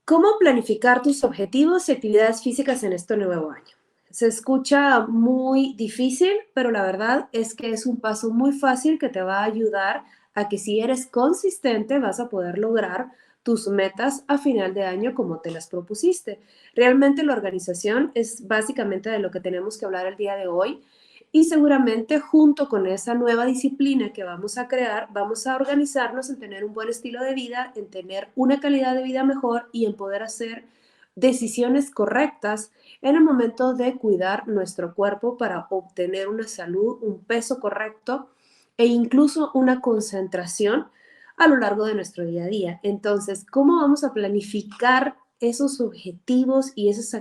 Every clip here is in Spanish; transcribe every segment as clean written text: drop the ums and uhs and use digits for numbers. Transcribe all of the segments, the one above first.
¿Cómo planificar tus objetivos y actividades físicas en este nuevo año? Se escucha muy difícil, pero la verdad es que es un paso muy fácil que te va a ayudar a que si eres consistente vas a poder lograr tus metas a final de año como te las propusiste. Realmente la organización es básicamente de lo que tenemos que hablar el día de hoy y seguramente junto con esa nueva disciplina que vamos a crear, vamos a organizarnos en tener un buen estilo de vida, en tener una calidad de vida mejor y en poder hacer decisiones correctas en el momento de cuidar nuestro cuerpo para obtener una salud, un peso correcto e incluso una concentración a lo largo de nuestro día a día. Entonces, ¿cómo vamos a planificar esos objetivos y estas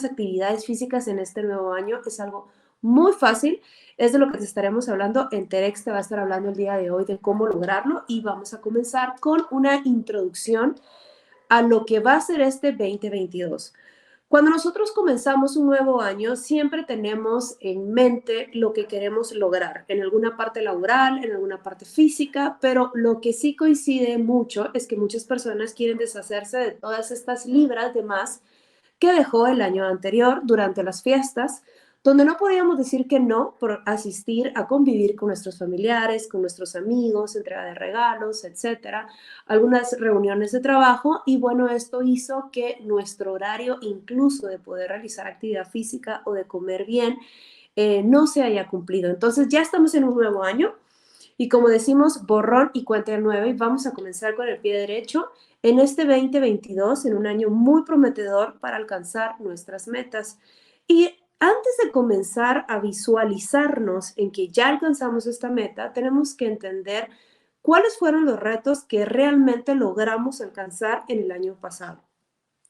actividades físicas en este nuevo año? Es algo muy fácil, es de lo que te estaremos hablando. En Terex te va a estar hablando el día de hoy de cómo lograrlo y vamos a comenzar con una introducción a lo que va a ser este 2022. Cuando nosotros comenzamos un nuevo año, siempre tenemos en mente lo que queremos lograr en alguna parte laboral, en alguna parte física, pero lo que sí coincide mucho es que muchas personas quieren deshacerse de todas estas libras de más que dejó el año anterior durante las fiestas, donde no podíamos decir que no por asistir a convivir con nuestros familiares, con nuestros amigos, entrega de regalos, etcétera, algunas reuniones de trabajo y bueno, esto hizo que nuestro horario incluso de poder realizar actividad física o de comer bien no se haya cumplido. Entonces ya estamos en un nuevo año y como decimos, borrón y cuenta nueva y vamos a comenzar con el pie derecho en este 2022, en un año muy prometedor para alcanzar nuestras metas. Y antes de comenzar a visualizarnos en que ya alcanzamos esta meta, tenemos que entender cuáles fueron los retos que realmente logramos alcanzar en el año pasado.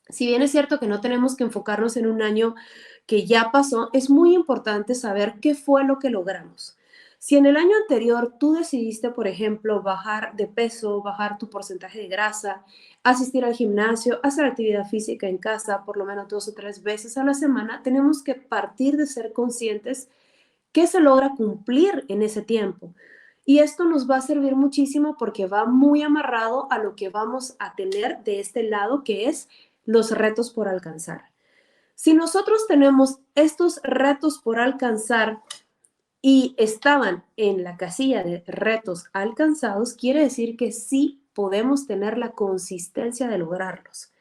Si bien es cierto que no tenemos que enfocarnos en un año que ya pasó, es muy importante saber qué fue lo que logramos. Si en el año anterior tú decidiste, por ejemplo, bajar de peso, bajar tu porcentaje de grasa, asistir al gimnasio, hacer actividad física en casa por lo menos 2 o 3 veces a la semana, tenemos que partir de ser conscientes que se logra cumplir en ese tiempo. Y esto nos va a servir muchísimo porque va muy amarrado a lo que vamos a tener de este lado, que es los retos por alcanzar. Si nosotros tenemos estos retos por alcanzar y estaban en la casilla de retos alcanzados, quiere decir que sí podemos tener la consistencia de lograrlos.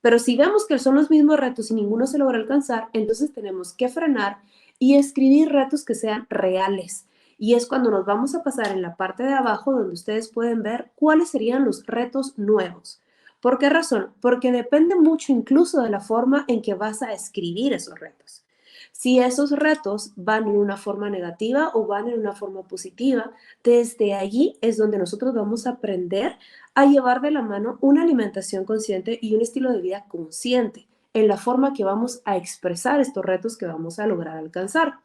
Pero si vemos que son los mismos retos y ninguno se logra alcanzar, entonces tenemos que frenar y escribir retos que sean reales. Y es cuando nos vamos a pasar en la parte de abajo donde ustedes pueden ver cuáles serían los retos nuevos. ¿Por qué razón? Porque depende mucho incluso de la forma en que vas a escribir esos retos. Si esos retos van en una forma negativa o van en una forma positiva, desde allí es donde nosotros vamos a aprender a llevar de la mano una alimentación consciente y un estilo de vida consciente en la forma que vamos a expresar estos retos que vamos a lograr alcanzar.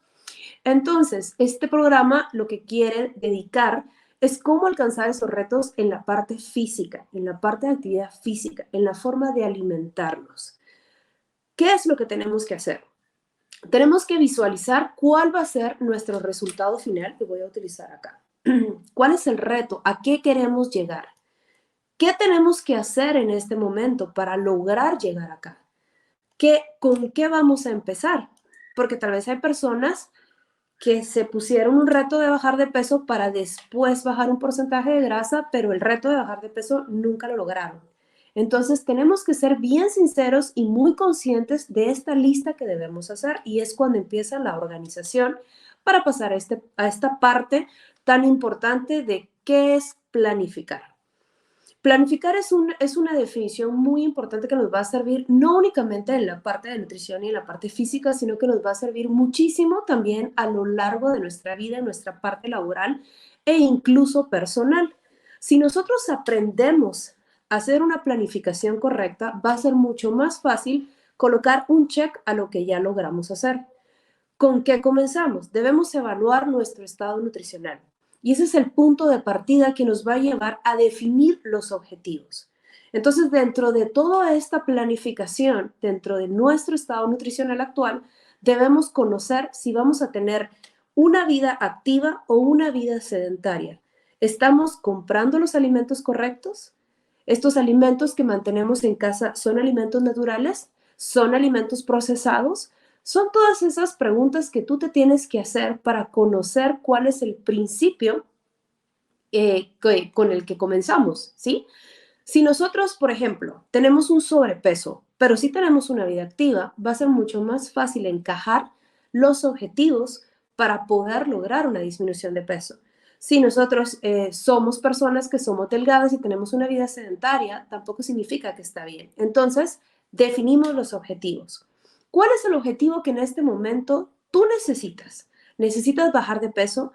Entonces, este programa lo que quiere dedicar es cómo alcanzar esos retos en la parte física, en la parte de actividad física, en la forma de alimentarnos. ¿Qué es lo que tenemos que hacer? Tenemos que visualizar cuál va a ser nuestro resultado final que voy a utilizar acá. ¿Cuál es el reto? ¿A qué queremos llegar? ¿Qué tenemos que hacer en este momento para lograr llegar acá? ¿Con qué vamos a empezar? Porque tal vez hay personas que se pusieron un reto de bajar de peso para después bajar un porcentaje de grasa, pero el reto de bajar de peso nunca lo lograron. Entonces tenemos que ser bien sinceros y muy conscientes de esta lista que debemos hacer y es cuando empieza la organización para pasar a esta parte tan importante de qué es planificar. Planificar es una definición muy importante que nos va a servir no únicamente en la parte de nutrición y en la parte física, sino que nos va a servir muchísimo también a lo largo de nuestra vida, en nuestra parte laboral e incluso personal. Si nosotros aprendemos a hacer una planificación correcta, va a ser mucho más fácil colocar un check a lo que ya logramos hacer. ¿Con qué comenzamos? Debemos evaluar nuestro estado nutricional. Y ese es el punto de partida que nos va a llevar a definir los objetivos. Entonces, dentro de toda esta planificación, dentro de nuestro estado nutricional actual, debemos conocer si vamos a tener una vida activa o una vida sedentaria. ¿Estamos comprando los alimentos correctos? ¿Estos alimentos que mantenemos en casa son alimentos naturales? ¿Son alimentos procesados? Son todas esas preguntas que tú te tienes que hacer para conocer cuál es el principio con el que comenzamos, ¿sí? Si nosotros, por ejemplo, tenemos un sobrepeso, pero sí tenemos una vida activa, va a ser mucho más fácil encajar los objetivos para poder lograr una disminución de peso. Si nosotros somos personas que somos delgadas y tenemos una vida sedentaria, tampoco significa que está bien. Entonces, definimos los objetivos. ¿Cuál es el objetivo que en este momento tú necesitas? ¿Necesitas bajar de peso?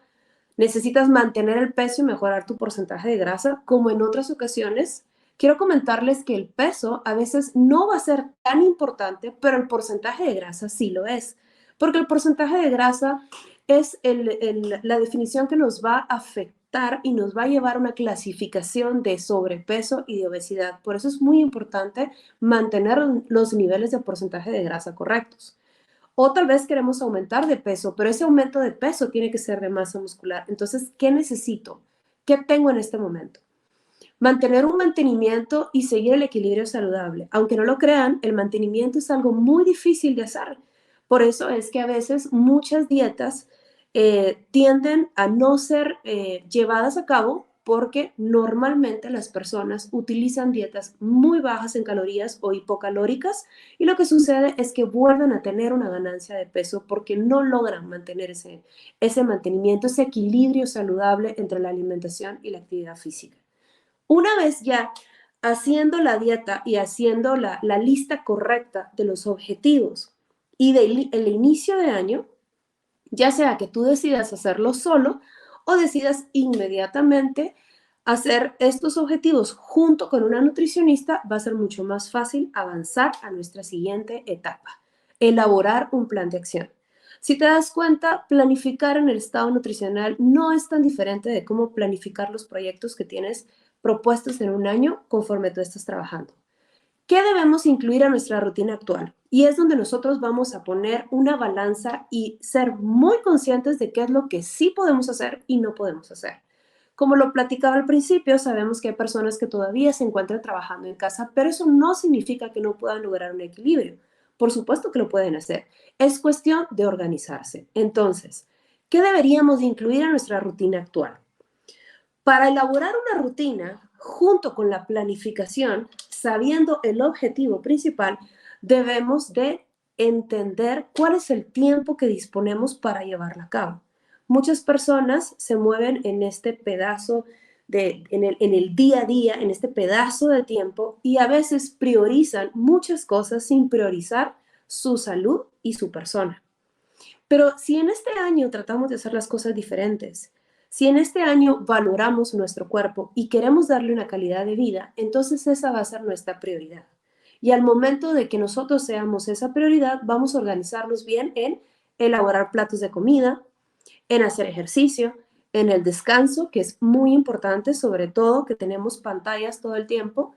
¿Necesitas mantener el peso y mejorar tu porcentaje de grasa? Como en otras ocasiones, quiero comentarles que el peso a veces no va a ser tan importante, pero el porcentaje de grasa sí lo es, porque el porcentaje de grasa es la definición que nos va a afectar y nos va a llevar a una clasificación de sobrepeso y de obesidad. Por eso es muy importante mantener los niveles de porcentaje de grasa correctos. O tal vez queremos aumentar de peso, pero ese aumento de peso tiene que ser de masa muscular. Entonces, ¿qué necesito? ¿Qué tengo en este momento? Mantener un mantenimiento y seguir el equilibrio saludable. Aunque no lo crean, el mantenimiento es algo muy difícil de hacer. Por eso es que a veces muchas dietas tienden a no ser llevadas a cabo porque normalmente las personas utilizan dietas muy bajas en calorías o hipocalóricas y lo que sucede es que vuelven a tener una ganancia de peso porque no logran mantener ese mantenimiento, ese equilibrio saludable entre la alimentación y la actividad física. Una vez ya haciendo la dieta y haciendo la lista correcta de los objetivos y del inicio de año, ya sea que tú decidas hacerlo solo o decidas inmediatamente hacer estos objetivos junto con una nutricionista, va a ser mucho más fácil avanzar a nuestra siguiente etapa, elaborar un plan de acción. Si te das cuenta, planificar en el estado nutricional no es tan diferente de cómo planificar los proyectos que tienes propuestos en un año conforme tú estás trabajando. ¿Qué debemos incluir a nuestra rutina actual? Y es donde nosotros vamos a poner una balanza y ser muy conscientes de qué es lo que sí podemos hacer y no podemos hacer. Como lo platicaba al principio, sabemos que hay personas que todavía se encuentran trabajando en casa, pero eso no significa que no puedan lograr un equilibrio. Por supuesto que lo pueden hacer. Es cuestión de organizarse. Entonces, ¿qué deberíamos de incluir a nuestra rutina actual? Para elaborar una rutina, junto con la planificación, sabiendo el objetivo principal, debemos de entender cuál es el tiempo que disponemos para llevarla a cabo. Muchas personas se mueven en este pedazo en el día a día, en este pedazo de tiempo y a veces priorizan muchas cosas sin priorizar su salud y su persona. Pero si en este año tratamos de hacer las cosas diferentes, si en este año valoramos nuestro cuerpo y queremos darle una calidad de vida, entonces esa va a ser nuestra prioridad. Y al momento de que nosotros seamos esa prioridad, vamos a organizarnos bien en elaborar platos de comida, en hacer ejercicio, en el descanso, que es muy importante, sobre todo que tenemos pantallas todo el tiempo,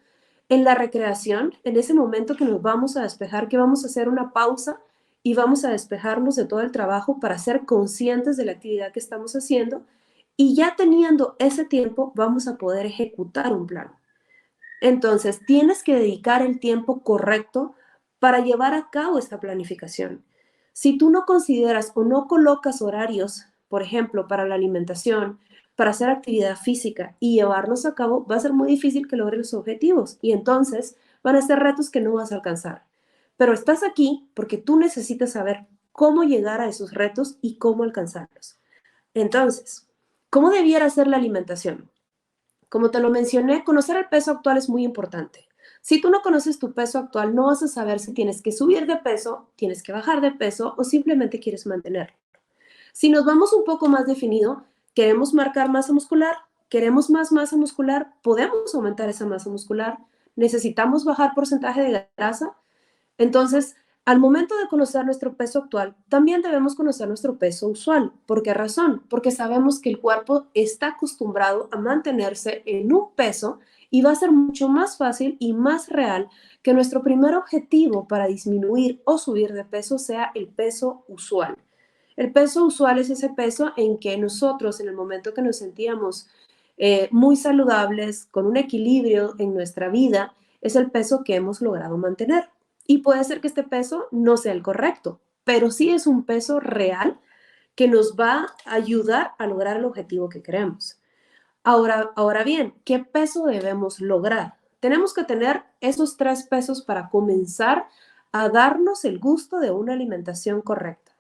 en la recreación, en ese momento que nos vamos a despejar, que vamos a hacer una pausa y vamos a despejarnos de todo el trabajo para ser conscientes de la actividad que estamos haciendo y ya teniendo ese tiempo vamos a poder ejecutar un plan. Entonces, tienes que dedicar el tiempo correcto para llevar a cabo esta planificación. Si tú no consideras o no colocas horarios, por ejemplo, para la alimentación, para hacer actividad física y llevarlos a cabo, va a ser muy difícil que logres los objetivos y entonces van a ser retos que no vas a alcanzar. Pero estás aquí porque tú necesitas saber cómo llegar a esos retos y cómo alcanzarlos. Entonces, ¿cómo debiera ser la alimentación? Como te lo mencioné, conocer el peso actual es muy importante. Si tú no conoces tu peso actual, no vas a saber si tienes que subir de peso, tienes que bajar de peso o simplemente quieres mantenerlo. Si nos vamos un poco más definido, queremos marcar masa muscular, queremos más masa muscular, podemos aumentar esa masa muscular, necesitamos bajar porcentaje de grasa, entonces, al momento de conocer nuestro peso actual, también debemos conocer nuestro peso usual. ¿Por qué razón? Porque sabemos que el cuerpo está acostumbrado a mantenerse en un peso y va a ser mucho más fácil y más real que nuestro primer objetivo para disminuir o subir de peso sea el peso usual. El peso usual es ese peso en que nosotros, en el momento que nos sentíamos muy saludables, con un equilibrio en nuestra vida, es el peso que hemos logrado mantener. Y puede ser que este peso no sea el correcto, pero sí es un peso real que nos va a ayudar a lograr el objetivo que queremos. Ahora bien, ¿qué peso debemos lograr? Tenemos que tener esos 3 pesos para comenzar a darnos el gusto de una alimentación correcta,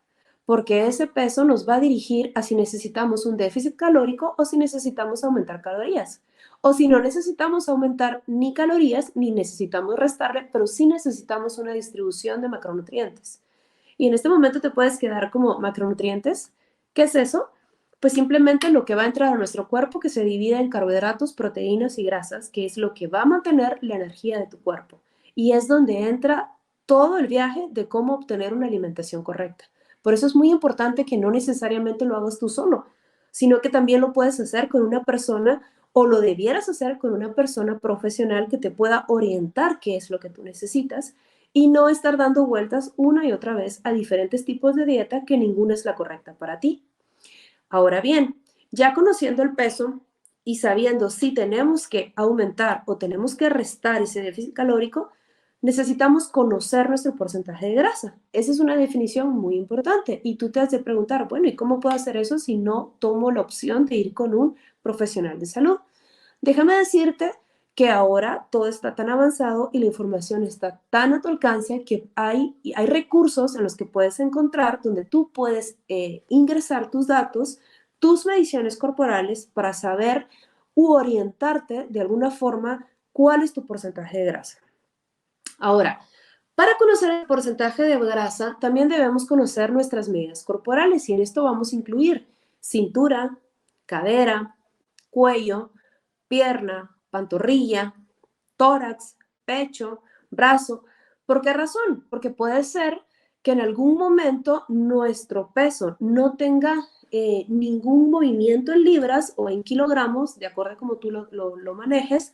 porque ese peso nos va a dirigir a si necesitamos un déficit calórico o si necesitamos aumentar calorías. O si no necesitamos aumentar ni calorías ni necesitamos restarle, pero sí necesitamos una distribución de macronutrientes. Y en este momento te puedes quedar como macronutrientes. ¿Qué es eso? Pues simplemente lo que va a entrar a nuestro cuerpo que se divide en carbohidratos, proteínas y grasas, que es lo que va a mantener la energía de tu cuerpo. Y es donde entra todo el viaje de cómo obtener una alimentación correcta. Por eso es muy importante que no necesariamente lo hagas tú solo, sino que también lo puedes hacer con una persona o lo debieras hacer con una persona profesional que te pueda orientar qué es lo que tú necesitas y no estar dando vueltas una y otra vez a diferentes tipos de dieta que ninguna es la correcta para ti. Ahora bien, ya conociendo el peso y sabiendo si tenemos que aumentar o tenemos que restar ese déficit calórico, necesitamos conocer nuestro porcentaje de grasa. Esa es una definición muy importante y tú te has de preguntar, bueno, ¿y cómo puedo hacer eso si no tomo la opción de ir con un profesional de salud? Déjame decirte que ahora todo está tan avanzado y la información está tan a tu alcance que hay recursos en los que puedes encontrar donde tú puedes ingresar tus datos, tus mediciones corporales para saber u orientarte de alguna forma cuál es tu porcentaje de grasa. Ahora, para conocer el porcentaje de grasa, también debemos conocer nuestras medidas corporales y en esto vamos a incluir cintura, cadera, cuello, pierna, pantorrilla, tórax, pecho, brazo. ¿Por qué razón? Porque puede ser que en algún momento nuestro peso no tenga ningún movimiento en libras o en kilogramos, de acuerdo a cómo tú lo manejes,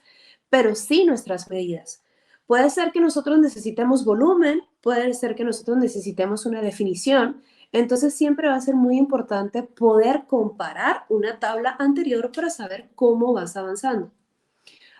pero sí nuestras medidas. Puede ser que nosotros necesitemos volumen, puede ser que nosotros necesitemos una definición. Entonces siempre va a ser muy importante poder comparar una tabla anterior para saber cómo vas avanzando.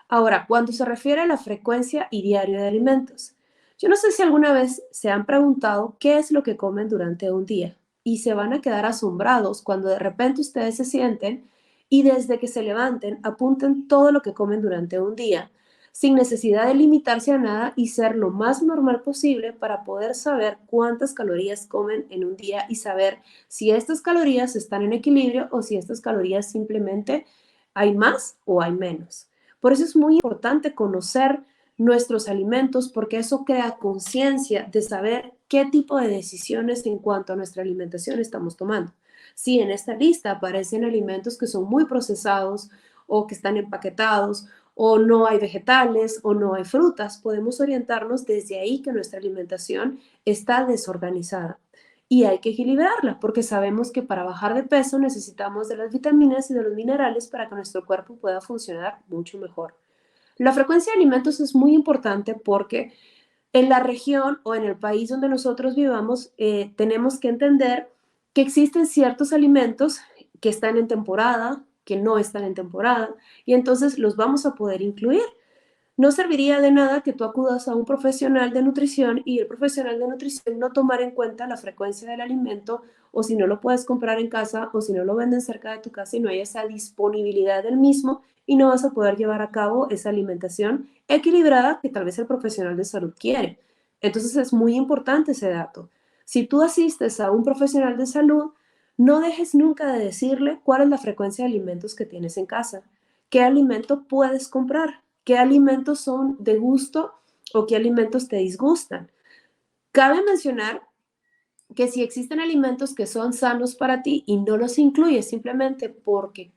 Ahora, cuando se refiere a la frecuencia y diario de alimentos, yo no sé si alguna vez se han preguntado qué es lo que comen durante un día y se van a quedar asombrados cuando de repente ustedes se sienten y desde que se levanten apunten todo lo que comen durante un día, sin necesidad de limitarse a nada y ser lo más normal posible para poder saber cuántas calorías comen en un día y saber si estas calorías están en equilibrio o si estas calorías simplemente hay más o hay menos. Por eso es muy importante conocer nuestros alimentos porque eso crea conciencia de saber qué tipo de decisiones en cuanto a nuestra alimentación estamos tomando. Si en esta lista aparecen alimentos que son muy procesados o que están empaquetados o no hay vegetales o no hay frutas, podemos orientarnos desde ahí que nuestra alimentación está desorganizada. Y hay que equilibrarla porque sabemos que para bajar de peso necesitamos de las vitaminas y de los minerales para que nuestro cuerpo pueda funcionar mucho mejor. La frecuencia de alimentos es muy importante porque en la región o en el país donde nosotros vivamos tenemos que entender que existen ciertos alimentos que están en temporada, que no están en temporada, y entonces los vamos a poder incluir. No serviría de nada que tú acudas a un profesional de nutrición y el profesional de nutrición no tomar en cuenta la frecuencia del alimento o si no lo puedes comprar en casa o si no lo venden cerca de tu casa y no hay esa disponibilidad del mismo y no vas a poder llevar a cabo esa alimentación equilibrada que tal vez el profesional de salud quiere. Entonces es muy importante ese dato. Si tú asistes a un profesional de salud, no dejes nunca de decirle cuál es la frecuencia de alimentos que tienes en casa, qué alimento puedes comprar, qué alimentos son de gusto o qué alimentos te disgustan. Cabe mencionar que si existen alimentos que son sanos para ti y no los incluyes simplemente porque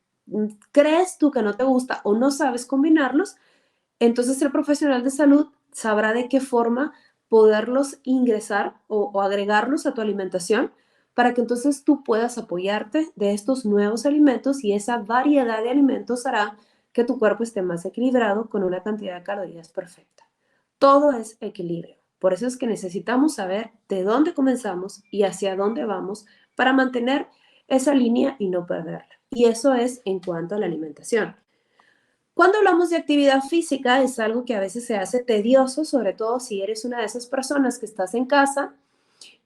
crees tú que no te gusta o no sabes combinarlos, entonces el profesional de salud sabrá de qué forma poderlos ingresar o agregarlos a tu alimentación para que entonces tú puedas apoyarte de estos nuevos alimentos y esa variedad de alimentos hará que tu cuerpo esté más equilibrado con una cantidad de calorías perfecta. Todo es equilibrio. Por eso es que necesitamos saber de dónde comenzamos y hacia dónde vamos para mantener esa línea y no perderla. Y eso es en cuanto a la alimentación. Cuando hablamos de actividad física, es algo que a veces se hace tedioso, sobre todo si eres una de esas personas que estás en casa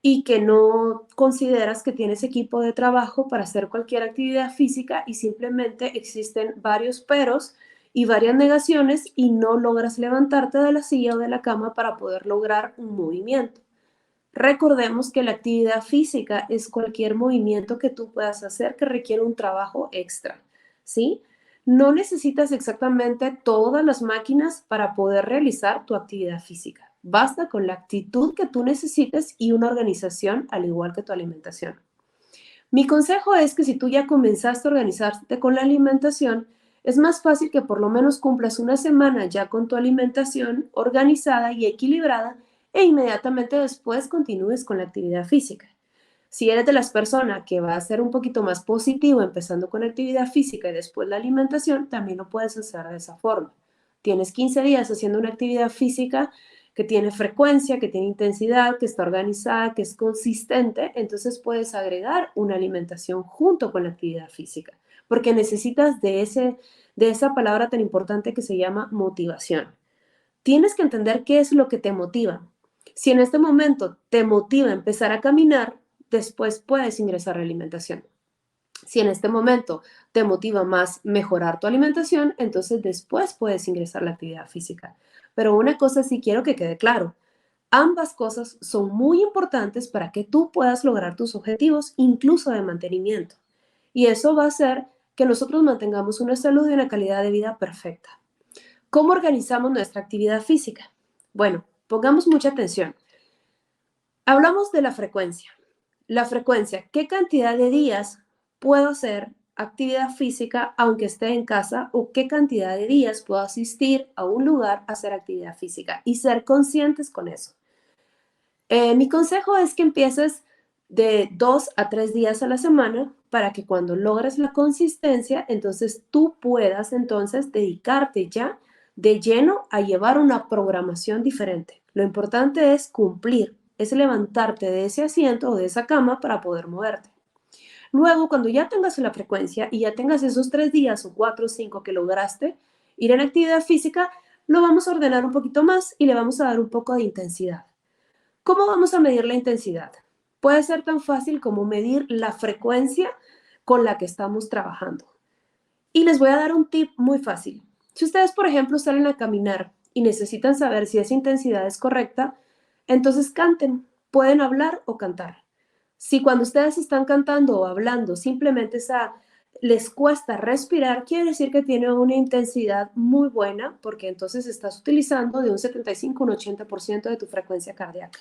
y que no consideras que tienes equipo de trabajo para hacer cualquier actividad física y simplemente existen varios peros y varias negaciones y no logras levantarte de la silla o de la cama para poder lograr un movimiento. Recordemos que la actividad física es cualquier movimiento que tú puedas hacer que requiere un trabajo extra, ¿sí? No necesitas exactamente todas las máquinas para poder realizar tu actividad física. Basta con la actitud que tú necesites y una organización al igual que tu alimentación. Mi consejo es que si tú ya comenzaste a organizarte con la alimentación, es más fácil que por lo menos cumplas una semana ya con tu alimentación organizada y equilibrada e inmediatamente después continúes con la actividad física. Si eres de las personas que va a ser un poquito más positivo empezando con la actividad física y después la alimentación, también lo puedes hacer de esa forma. Tienes 15 días haciendo una actividad física que tiene frecuencia, que tiene intensidad, que está organizada, que es consistente, entonces puedes agregar una alimentación junto con la actividad física, porque necesitas de esa palabra tan importante que se llama motivación. Tienes que entender qué es lo que te motiva. Si en este momento te motiva empezar a caminar, después puedes ingresar a la alimentación. Si en este momento te motiva más mejorar tu alimentación, entonces después puedes ingresar a la actividad física. Pero una cosa sí quiero que quede claro. Ambas cosas son muy importantes para que tú puedas lograr tus objetivos, incluso de mantenimiento. Y eso va a hacer que nosotros mantengamos una salud y una calidad de vida perfecta. ¿Cómo organizamos nuestra actividad física? Bueno, pongamos mucha atención. Hablamos de la frecuencia. La frecuencia, ¿qué cantidad de días puedo hacer actividad física aunque esté en casa o qué cantidad de días puedo asistir a un lugar a hacer actividad física y ser conscientes con eso? Mi consejo es que empieces de 2 a 3 días a la semana para que cuando logres la consistencia, entonces tú puedas entonces dedicarte ya de lleno a llevar una programación diferente. Lo importante es cumplir, es levantarte de ese asiento o de esa cama para poder moverte. Luego, cuando ya tengas la frecuencia y ya tengas esos 3 días o 4 o 5 que lograste ir en actividad física, lo vamos a ordenar un poquito más y le vamos a dar un poco de intensidad. ¿Cómo vamos a medir la intensidad? Puede ser tan fácil como medir la frecuencia con la que estamos trabajando. Y les voy a dar un tip muy fácil. Si ustedes, por ejemplo, salen a caminar y necesitan saber si esa intensidad es correcta, entonces canten. Pueden hablar o cantar. Si cuando ustedes están cantando o hablando simplemente les cuesta respirar, quiere decir que tienen una intensidad muy buena porque entonces estás utilizando de un 75 a un 80% de tu frecuencia cardíaca.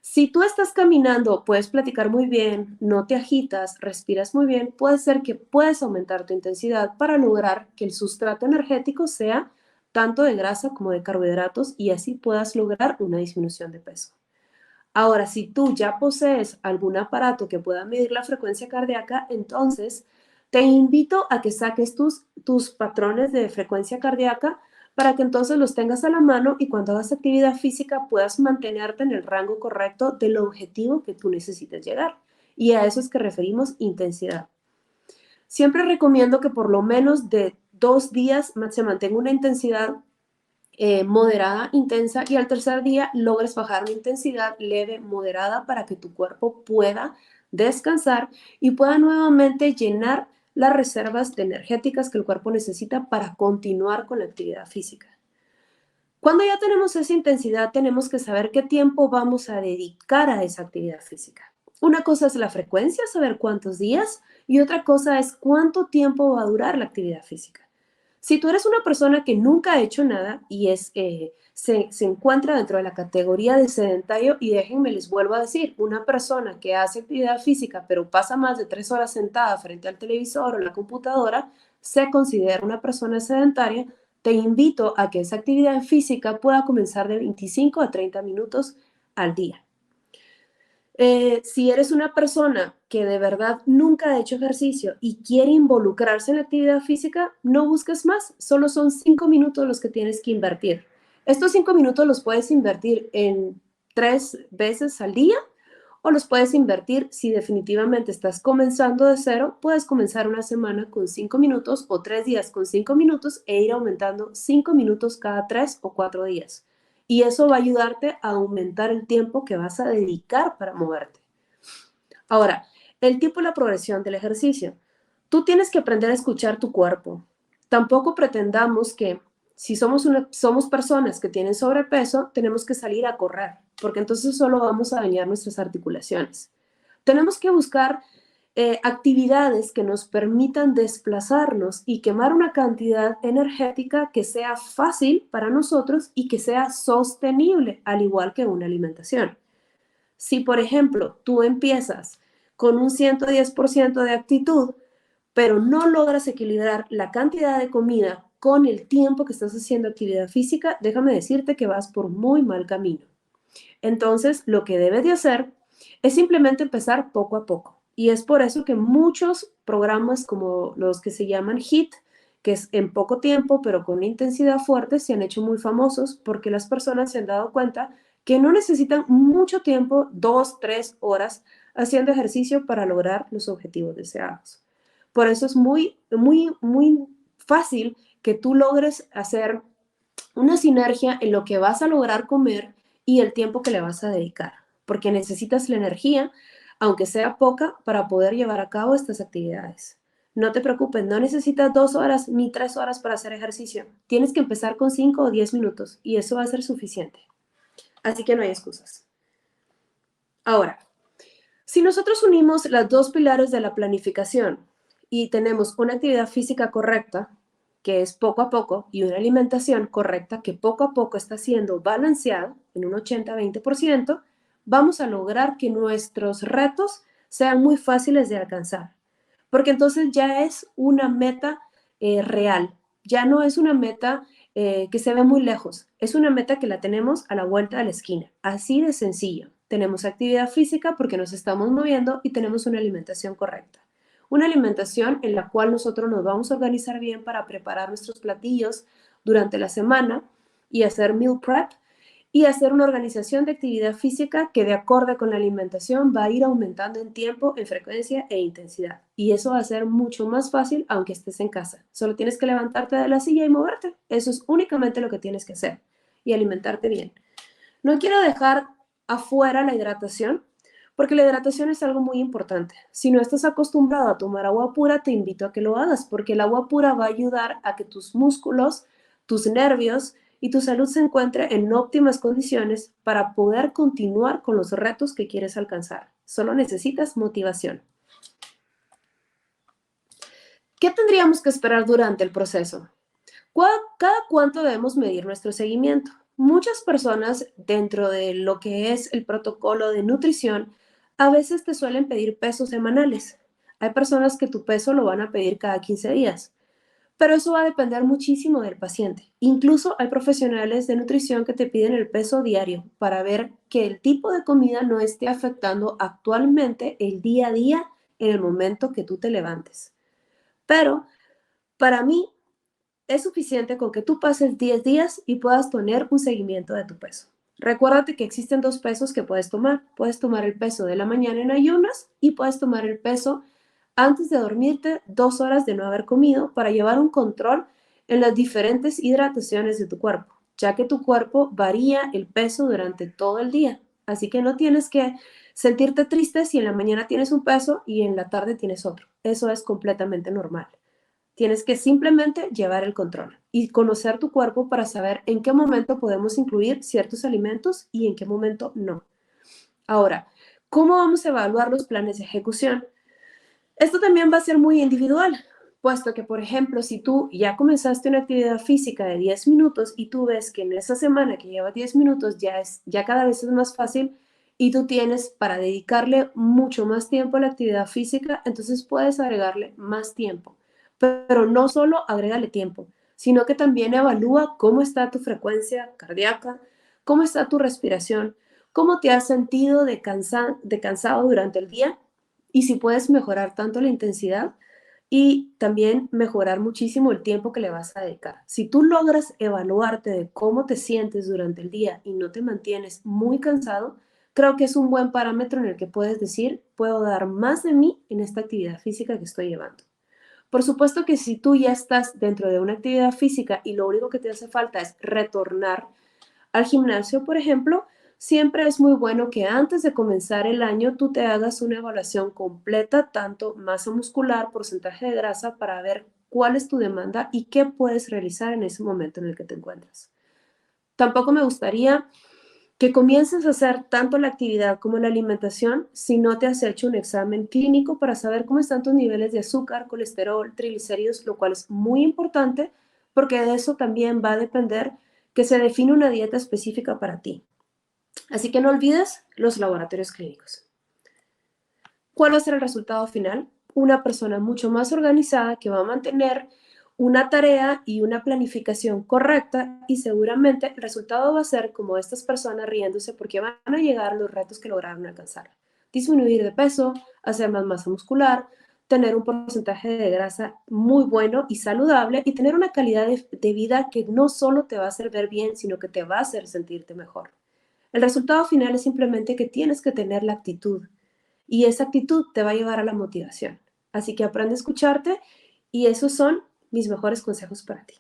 Si tú estás caminando, puedes platicar muy bien, no te agitas, respiras muy bien, puede ser que puedes aumentar tu intensidad para lograr que el sustrato energético sea tanto de grasa como de carbohidratos y así puedas lograr una disminución de peso. Ahora, si tú ya posees algún aparato que pueda medir la frecuencia cardíaca, entonces te invito a que saques tus patrones de frecuencia cardíaca para que entonces los tengas a la mano y cuando hagas actividad física puedas mantenerte en el rango correcto del objetivo que tú necesites llegar. Y a eso es que referimos intensidad. Siempre recomiendo que por lo menos de 2 días se mantenga una intensidad moderada, intensa y al tercer día logres bajar una intensidad leve, moderada para que tu cuerpo pueda descansar y pueda nuevamente llenar las reservas energéticas que el cuerpo necesita para continuar con la actividad física. Cuando ya tenemos esa intensidad, tenemos que saber qué tiempo vamos a dedicar a esa actividad física. Una cosa es la frecuencia, saber cuántos días, y otra cosa es cuánto tiempo va a durar la actividad física. Si tú eres una persona que nunca ha hecho nada y se encuentra dentro de la categoría de sedentario, y déjenme les vuelvo a decir, una persona que hace actividad física pero pasa más de 3 horas sentada frente al televisor o la computadora, se considera una persona sedentaria. Te invito a que esa actividad física pueda comenzar de 25 a 30 minutos al día. Si eres una persona que de verdad nunca ha hecho ejercicio y quiere involucrarse en la actividad física, no busques más, solo son 5 minutos los que tienes que invertir. Estos 5 minutos los puedes invertir en 3 veces al día o los puedes invertir. Si definitivamente estás comenzando de cero, puedes comenzar una semana con 5 minutos o 3 días con 5 minutos e ir aumentando 5 minutos cada 3 o 4 días. Y eso va a ayudarte a aumentar el tiempo que vas a dedicar para moverte. Ahora, el tipo y la progresión del ejercicio. Tú tienes que aprender a escuchar tu cuerpo. Tampoco pretendamos que si somos personas que tienen sobrepeso, tenemos que salir a correr, porque entonces solo vamos a dañar nuestras articulaciones. Tenemos que buscar actividades que nos permitan desplazarnos y quemar una cantidad energética que sea fácil para nosotros y que sea sostenible, al igual que una alimentación. Si, por ejemplo, tú empiezas con un 110% de actitud, pero no logras equilibrar la cantidad de comida con el tiempo que estás haciendo actividad física, déjame decirte que vas por muy mal camino. Entonces, lo que debes de hacer es simplemente empezar poco a poco. Y es por eso que muchos programas como los que se llaman HIIT, que es en poco tiempo, pero con una intensidad fuerte, se han hecho muy famosos porque las personas se han dado cuenta que no necesitan mucho tiempo, 2, 3 horas, haciendo ejercicio para lograr los objetivos deseados. Por eso es muy, muy, muy fácil que tú logres hacer una sinergia en lo que vas a lograr comer y el tiempo que le vas a dedicar, porque necesitas la energía, aunque sea poca, para poder llevar a cabo estas actividades. No te preocupes, no necesitas 2 horas ni 3 horas para hacer ejercicio. Tienes que empezar con 5 o 10 minutos y eso va a ser suficiente. Así que no hay excusas. Ahora, si nosotros unimos las dos pilares de la planificación y tenemos una actividad física correcta, que es poco a poco, y una alimentación correcta, que poco a poco está siendo balanceada en un 80-20%, vamos a lograr que nuestros retos sean muy fáciles de alcanzar. Porque entonces ya es una meta real, ya no es una meta que se ve muy lejos, es una meta que la tenemos a la vuelta de la esquina, así de sencillo. Tenemos actividad física porque nos estamos moviendo y tenemos una alimentación correcta. Una alimentación en la cual nosotros nos vamos a organizar bien para preparar nuestros platillos durante la semana y hacer meal prep y hacer una organización de actividad física que de acuerdo con la alimentación va a ir aumentando en tiempo, en frecuencia e intensidad. Y eso va a ser mucho más fácil aunque estés en casa. Solo tienes que levantarte de la silla y moverte. Eso es únicamente lo que tienes que hacer y alimentarte bien. No quiero dejar afuera la hidratación, porque la hidratación es algo muy importante. Si no estás acostumbrado a tomar agua pura, te invito a que lo hagas, porque el agua pura va a ayudar a que tus músculos, tus nervios y tu salud se encuentre en óptimas condiciones para poder continuar con los retos que quieres alcanzar. Solo necesitas motivación. ¿Qué tendríamos que esperar durante el proceso? ¿Cada cuánto debemos medir nuestro seguimiento? Muchas personas dentro de lo que es el protocolo de nutrición a veces te suelen pedir pesos semanales. Hay personas que tu peso lo van a pedir cada 15 días, pero eso va a depender muchísimo del paciente. Incluso hay profesionales de nutrición que te piden el peso diario para ver que el tipo de comida no esté afectando actualmente el día a día en el momento que tú te levantes. Pero para mí es suficiente con que tú pases 10 días y puedas tener un seguimiento de tu peso. Recuérdate que existen dos pesos que puedes tomar. Puedes tomar el peso de la mañana en ayunas y puedes tomar el peso antes de dormirte 2 horas de no haber comido para llevar un control en las diferentes hidrataciones de tu cuerpo, ya que tu cuerpo varía el peso durante todo el día. Así que no tienes que sentirte triste si en la mañana tienes un peso y en la tarde tienes otro. Eso es completamente normal. Tienes que simplemente llevar el control y conocer tu cuerpo para saber en qué momento podemos incluir ciertos alimentos y en qué momento no. Ahora, ¿cómo vamos a evaluar los planes de ejecución? Esto también va a ser muy individual, puesto que, por ejemplo, si tú ya comenzaste una actividad física de 10 minutos y tú ves que en esa semana que lleva 10 minutos ya cada vez es más fácil y tú tienes para dedicarle mucho más tiempo a la actividad física, entonces puedes agregarle más tiempo. Pero no solo agrégale tiempo, sino que también evalúa cómo está tu frecuencia cardíaca, cómo está tu respiración, cómo te has sentido de cansado durante el día y si puedes mejorar tanto la intensidad y también mejorar muchísimo el tiempo que le vas a dedicar. Si tú logras evaluarte de cómo te sientes durante el día y no te mantienes muy cansado, creo que es un buen parámetro en el que puedes decir, puedo dar más de mí en esta actividad física que estoy llevando. Por supuesto que si tú ya estás dentro de una actividad física y lo único que te hace falta es retornar al gimnasio, por ejemplo, siempre es muy bueno que antes de comenzar el año tú te hagas una evaluación completa, tanto masa muscular, porcentaje de grasa, para ver cuál es tu demanda y qué puedes realizar en ese momento en el que te encuentras. Tampoco me gustaría que comiences a hacer tanto la actividad como la alimentación si no te has hecho un examen clínico para saber cómo están tus niveles de azúcar, colesterol, triglicéridos, lo cual es muy importante porque de eso también va a depender que se define una dieta específica para ti. Así que no olvides los laboratorios clínicos. ¿Cuál va a ser el resultado final? Una persona mucho más organizada que va a mantener una tarea y una planificación correcta y seguramente el resultado va a ser como estas personas riéndose porque van a llegar los retos que lograron alcanzar. Disminuir de peso, hacer más masa muscular, tener un porcentaje de grasa muy bueno y saludable y tener una calidad de vida que no solo te va a hacer ver bien, sino que te va a hacer sentirte mejor. El resultado final es simplemente que tienes que tener la actitud y esa actitud te va a llevar a la motivación. Así que aprende a escucharte y esos son mis mejores consejos para ti.